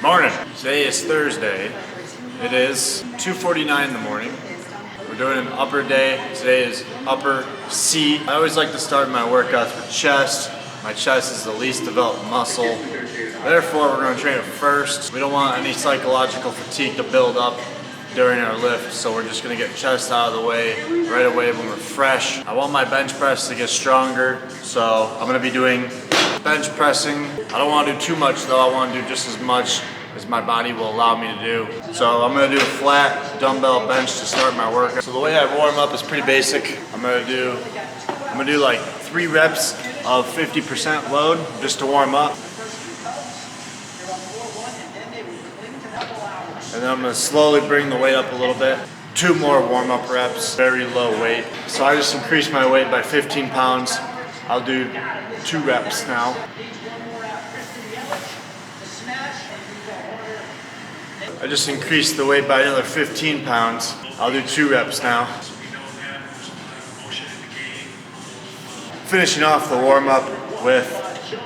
Morning. Today is Thursday. It is 2:49 in the morning. We're doing an upper day. Today is upper C. I always like to start my workouts with chest. My chest is the least developed muscle. Therefore, we're going to train it first. We don't want any psychological fatigue to build up during our lift, so we're just going to get chest out of the way right away when we're fresh. I want my bench press to get stronger, so I'm going to be doing bench pressing. I don't want to do too much though. I want to do just as much as my body will allow me to do. So I'm going to do a flat dumbbell bench to start my workout. So the way I warm up is pretty basic. I'm going to do like 3 reps of 50% load just to warm up. And then I'm going to slowly bring the weight up a little bit. 2 more warm-up reps, very low weight. So I just increased my weight by 15 pounds. I'll do 2 reps now. I just increased the weight by another 15 pounds. I'll do 2 reps now. Finishing off the warm-up with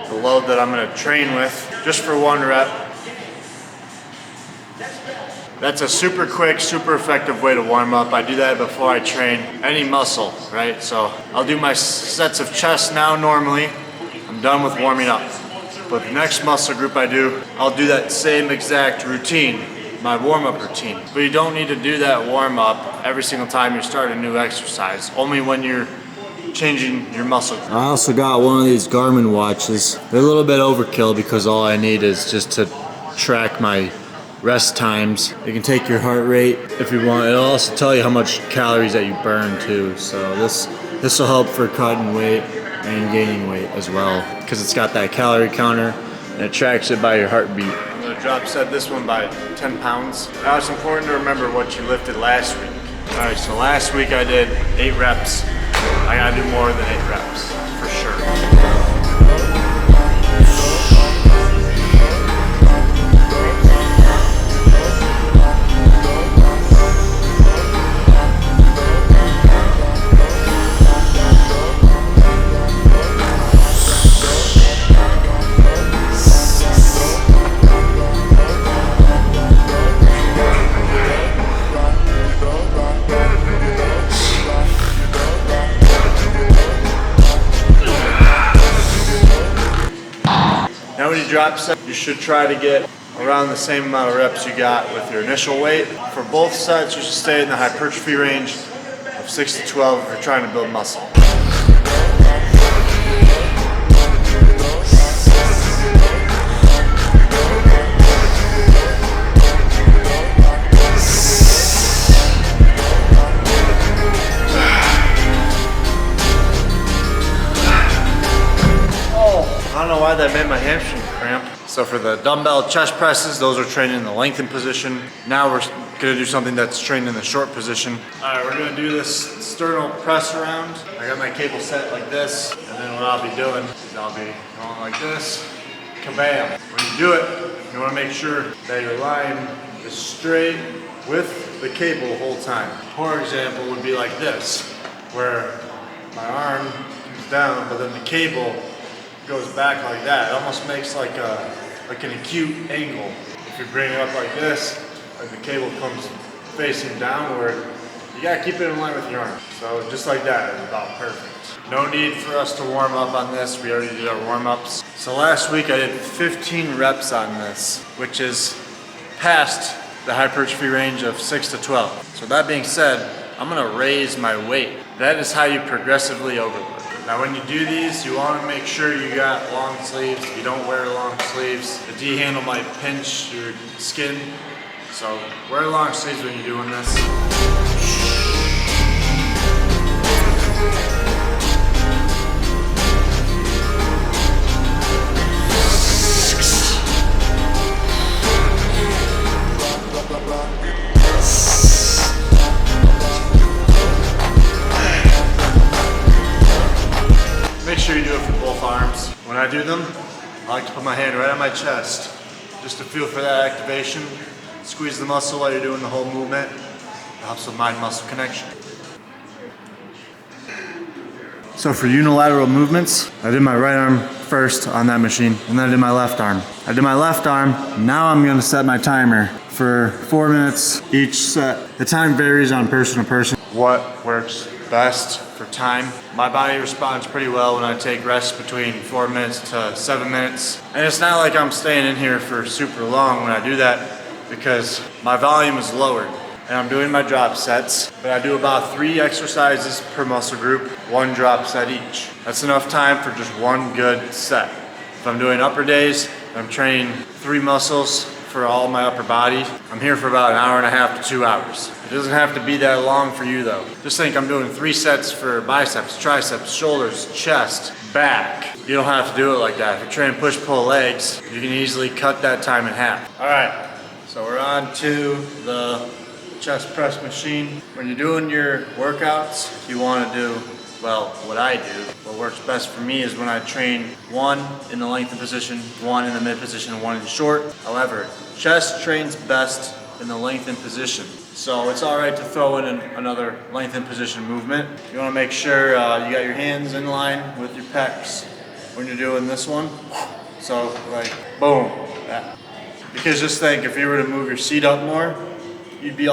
the load that I'm going to train with, just for 1 rep. That's a super quick, super effective way to warm up. I do that before I train any muscle, right? So I'll do my sets of chest now normally. I'm done with warming up. But the next muscle group I do, I'll do that same exact routine, my warm-up routine. But you don't need to do that warm-up every single time you start a new exercise, only when you're changing your muscle. I also got one of these Garmin watches. They're a little bit overkill because all I need is just to track my rest times. You can take your heart rate if you want. It'll also tell you how much calories that you burn too. So this will help for cutting weight and gaining weight as well, because it's got that calorie counter and it tracks it by your heartbeat. I'm gonna drop set this one by 10 pounds. Now it's important to remember what you lifted last week. All right, so last week I did 8 reps. I gotta do more than 8 reps for sure. Now when you drop set, you should try to get around the same amount of reps you got with your initial weight. For both sets, you should stay in the hypertrophy range of 6 to 12 if you're trying to build muscle. I don't know why that made my hamstring cramp. So for the dumbbell chest presses, those are trained in the lengthened position. Now we're gonna do something that's trained in the short position. All right, we're gonna do this sternal press around. I got my cable set like this, and then what I'll be doing is I'll be going like this, kabam. When you do it, you wanna make sure that your line is straight with the cable the whole time. For example, would be like this, where my arm comes down, but then the cable goes back like that. It almost makes like an acute angle. If you bring it up like this, like the cable comes facing downward, you gotta keep it in line with your arm. So just like that is about perfect. No need for us to warm up on this. We already did our warm-ups. So last week I did 15 reps on this, which is past the hypertrophy range of 6 to 12. So that being said, I'm gonna raise my weight. That is how you progressively overload. Now when you do these, you want to make sure you got long sleeves. If you don't wear long sleeves, the D handle might pinch your skin. So wear long sleeves when you're doing this. Make sure you do it for both arms. When I do them, I like to put my hand right on my chest, just to feel for that activation. Squeeze the muscle while you're doing the whole movement. It helps with mind-muscle connection. So for unilateral movements, I did my right arm first on that machine, and then I did my left arm. I did my left arm. Now I'm gonna set my timer for 4 minutes each set. The time varies on person to person. What works best for time? My body responds pretty well when I take rests between 4 minutes to 7 minutes. And it's not like I'm staying in here for super long when I do that, because my volume is lowered and I'm doing my drop sets, but I do about 3 exercises per muscle group, 1 drop set each. That's enough time for just 1 good set. If I'm doing upper days, I'm training 3 muscles for all my upper body. I'm here for about an hour and a half to 2 hours. It doesn't have to be that long for you though. Just think I'm doing 3 sets for biceps, triceps, shoulders, chest, back. You don't have to do it like that. If you're training push-pull legs, you can easily cut that time in half. All right, so we're on to the chest press machine. When you're doing your workouts, you want to do, well, what I do, what works best for me is when I train 1 in the lengthen position, 1 in the mid position, 1 in short. However, chest trains best in the lengthen position. So it's all right to throw in another lengthen position movement. You want to make sure you got your hands in line with your pecs when you're doing this one. So like, boom, that. Because just think, if you were to move your seat up more, you'd be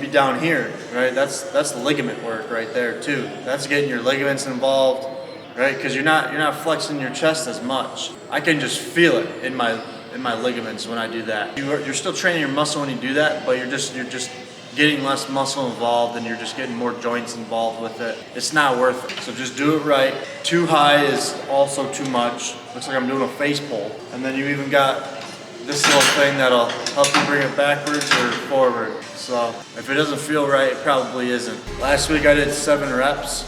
down here, right? That's ligament work right there too. That's getting your ligaments involved, right? Because you're not flexing your chest as much. I can just feel it in my ligaments when I do that. You're still training your muscle when you do that, but you're just getting less muscle involved, and you're just getting more joints involved with it. It's not worth it. So just do it right. Too high is also too much. Looks like I'm doing a face pull. And then you even got this little thing that'll help you bring it backwards or forward. So if it doesn't feel right, it probably isn't. Last week I did 7 reps.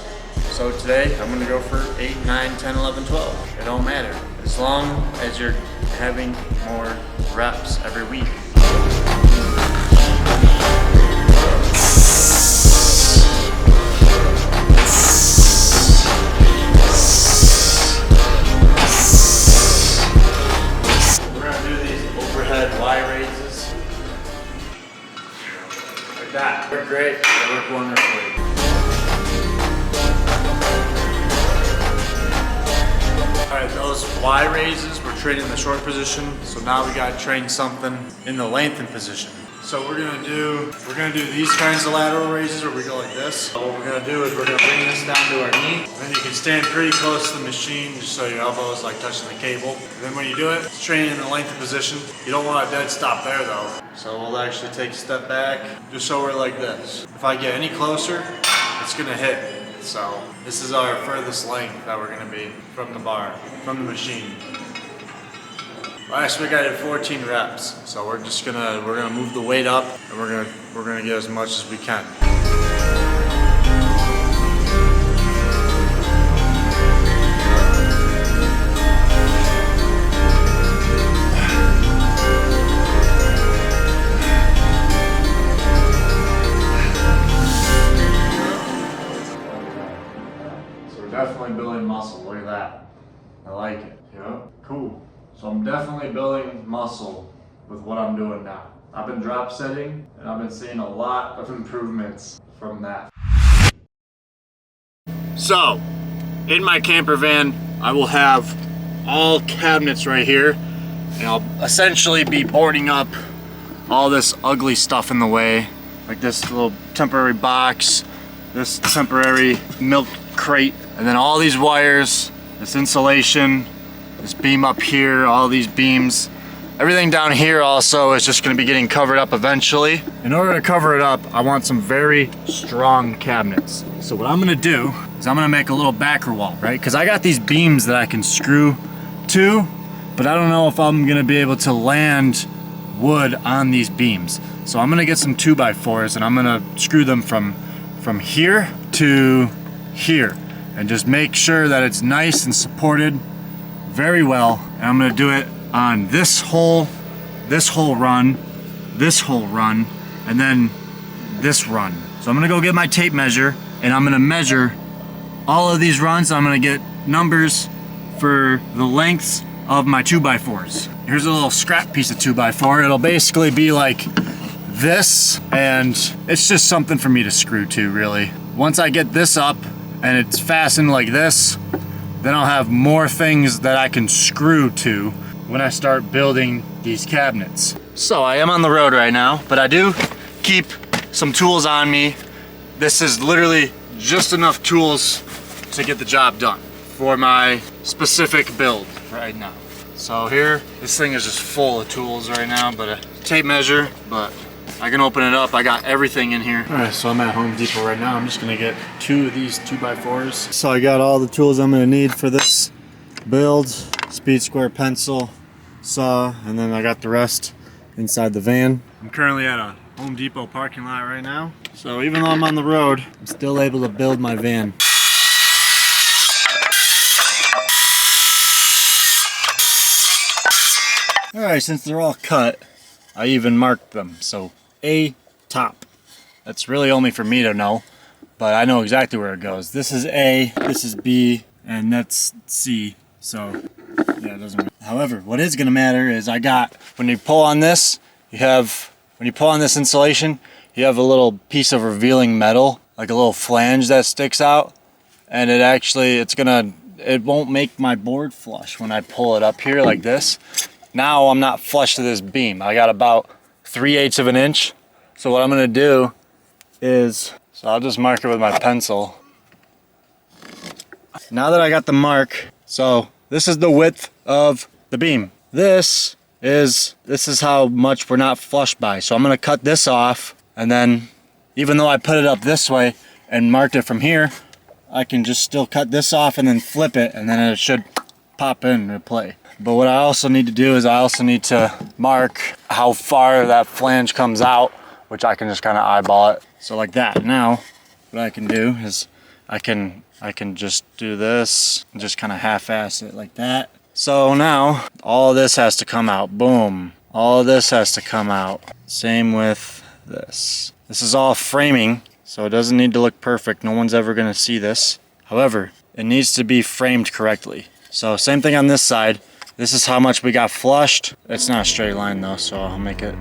So today I'm gonna go for 8, 9, 10, 11, 12. It don't matter. As long as you're having more reps every week. That worked great. They work wonderfully. All right, those Y raises we're training the short position. So now we got to train something in the lengthen position. So we're gonna do these kinds of lateral raises where we go like this. So what we're gonna do is we're gonna bring this down to our knee. And then you can stand pretty close to the machine just so your elbow is like touching the cable. And then when you do it, it's training in the lengthen position. You don't want a dead stop there though. So we'll actually take a step back, just so we're like this. If I get any closer, it's gonna hit. So this is our furthest length that we're gonna be from the bar, from the machine. Last week I did 14 reps, so we're gonna move the weight up, and we're gonna get as much as we can. So we're definitely building muscle. Look at that. I like it. Yeah. Cool. So I'm definitely building muscle with what I'm doing now. I've been drop setting, and I've been seeing a lot of improvements from that. So, in my camper van, I will have all cabinets right here, and I'll essentially be boarding up all this ugly stuff in the way, like this little temporary box, this temporary milk crate, and then all these wires, this insulation, this beam up here, all these beams. Everything down here also is just gonna be getting covered up eventually. In order to cover it up, I want some very strong cabinets. So what I'm gonna do is I'm gonna make a little backer wall, right? Because I got these beams that I can screw to, but I don't know if I'm gonna be able to land wood on these beams. So I'm gonna get some 2x4s and I'm gonna screw them from here to here and just make sure that it's nice and supported very well. And I'm gonna do it on this whole run, and then this run. So I'm gonna go get my tape measure, and I'm gonna measure all of these runs. I'm gonna get numbers for the lengths of my 2x4s. Here's a little scrap piece of 2x4. It'll basically be like this, and it's just something for me to screw to, really. Once I get this up and it's fastened like this, then I'll have more things that I can screw to when I start building these cabinets. So I am on the road right now, but I do keep some tools on me. This is literally just enough tools to get the job done for my specific build right now. So here, this thing is just full of tools right now, but a tape measure, but I can open it up. I got everything in here. All right, so I'm at Home Depot right now. I'm just gonna get 2 of these 2x4s. So I got all the tools I'm gonna need for this build: speed square pencil, saw, and then I got the rest inside the van. I'm currently at a Home Depot parking lot right now. So even though I'm on the road, I'm still able to build my van. All right, since they're all cut, I even marked them. So A, top. That's really only for me to know, but I know exactly where it goes. This is A, this is B, and that's C. So yeah, it doesn't matter. However, what is gonna matter is I got, when you pull on this, when you pull on this insulation, you have a little piece of revealing metal, like a little flange that sticks out, and it won't make my board flush when I pull it up here like this. Now I'm not flush to this beam. I got about 3/8 of an inch. So what I'm gonna do is, so I'll just mark it with my pencil. Now that I got the mark, so this is the width of the beam. This is how much we're not flush by. So I'm gonna cut this off, and then even though I put it up this way and marked it from here, I can just still cut this off and then flip it, and then it should pop into play. But what I also need to do is I also need to mark how far that flange comes out, which I can just kind of eyeball it. So like that. Now, what I can do is I can just do this and just kind of half-ass it like that. So now all of this has to come out. Boom. All of this has to come out. Same with this. This is all framing, so it doesn't need to look perfect. No one's ever gonna see this. However, it needs to be framed correctly. So same thing on this side. This is how much we got flushed. It's not a straight line though, so I'll make it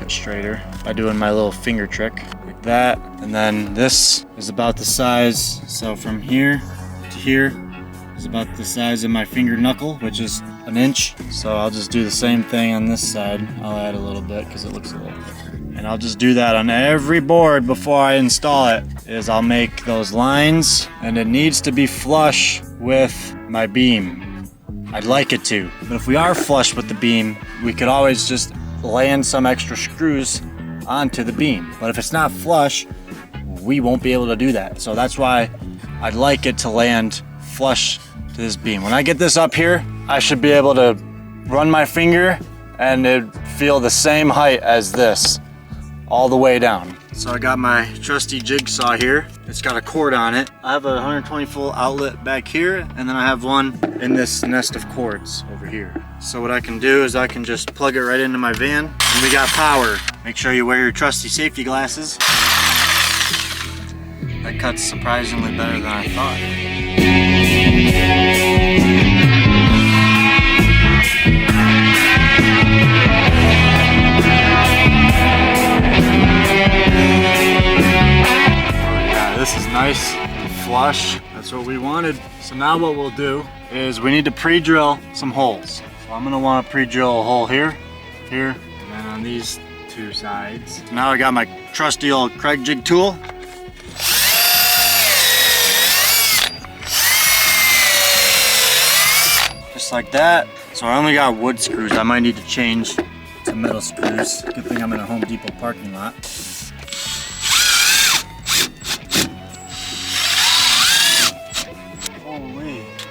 straighter by doing my little finger trick like that. And then this is about the size, so from here to here is about the size of my finger knuckle, which is an inch. So I'll just do the same thing on this side. I'll add a little bit because it looks a little thicker. And I'll just do that on every board before I install it, is I'll make those lines, and it needs to be flush with my beam. I'd like it to, but if we are flush with the beam, we could always just land some extra screws onto the beam. But if it's not flush, we won't be able to do that. So that's why I'd like it to land flush to this beam. When I get this up here, I should be able to run my finger and it'd feel the same height as this all the way down. So I got my trusty jigsaw here. It's got a cord on it. I have a 120 volt outlet back here, and then I have one in this nest of cords over here. So what I can do is I can just plug it right into my van, and we got power. Make sure you wear your trusty safety glasses. That cuts surprisingly better than I thought. This is nice and flush. That's what we wanted. So now what we'll do is we need to pre-drill some holes. So I'm gonna want to pre-drill a hole here, here, and then on these 2 sides. So now I got my trusty old Craig jig tool. Just like that. So I only got wood screws. I might need to change to metal screws. Good thing I'm in a Home Depot parking lot.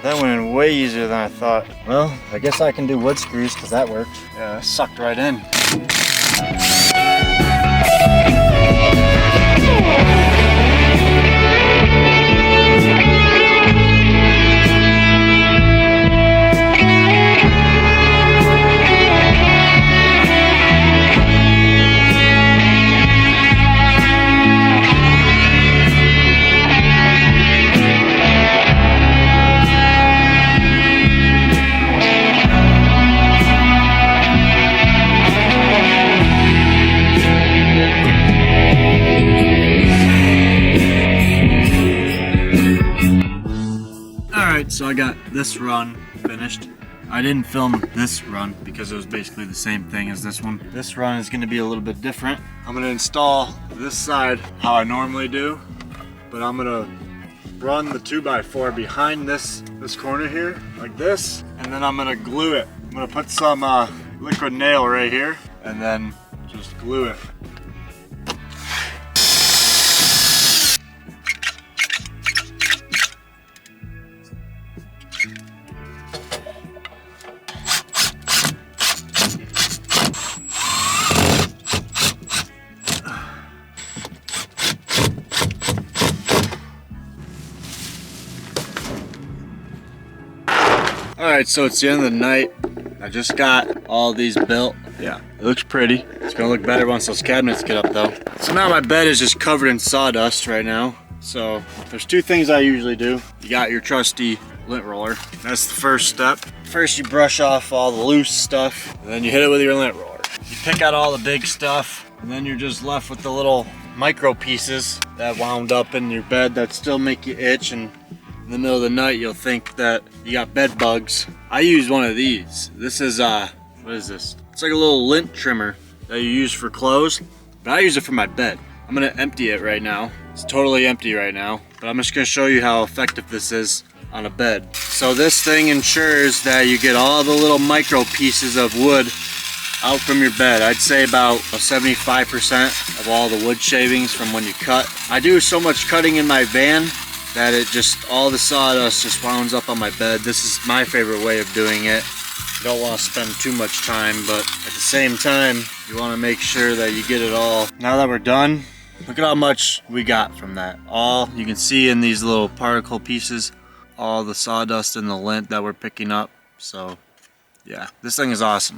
That went in way easier than I thought. Well, I guess I can do wood screws because that worked. Yeah, it sucked right in. So I got this run finished. I didn't film this run because it was basically the same thing as this one. This run is gonna be a little bit different. I'm gonna install this side how I normally do, but I'm gonna run the 2x4 behind this corner here, like this, and then I'm gonna glue it. I'm gonna put some liquid nail right here, and then just glue it. Alright, so it's the end of the night. I just got all these built. Yeah, it looks pretty. It's gonna look better once those cabinets get up though. So now my bed is just covered in sawdust right now. So there's two things I usually do. You got your trusty lint roller. That's the first step. First you brush off all the loose stuff, and then you hit it with your lint roller. You pick out all the big stuff, and then you're just left with the little micro pieces that wound up in your bed that still make you itch, and in the middle of the night you'll think that you got bed bugs. I use one of these. This is what is this? It's like a little lint trimmer that you use for clothes, but I use it for my bed. I'm gonna empty it right now. It's totally empty right now, but I'm just gonna show you how effective this is on a bed. So this thing ensures that you get all the little micro pieces of wood out from your bed. I'd say about 75% of all the wood shavings from when you cut. I do so much cutting in my van that it just, all the sawdust just wounds up on my bed. This is my favorite way of doing it. You don't want to spend too much time, but at the same time, you want to make sure that you get it all. Now that we're done, look at how much we got from that. All you can see in these little particle pieces, all the sawdust and the lint that we're picking up. So yeah, this thing is awesome.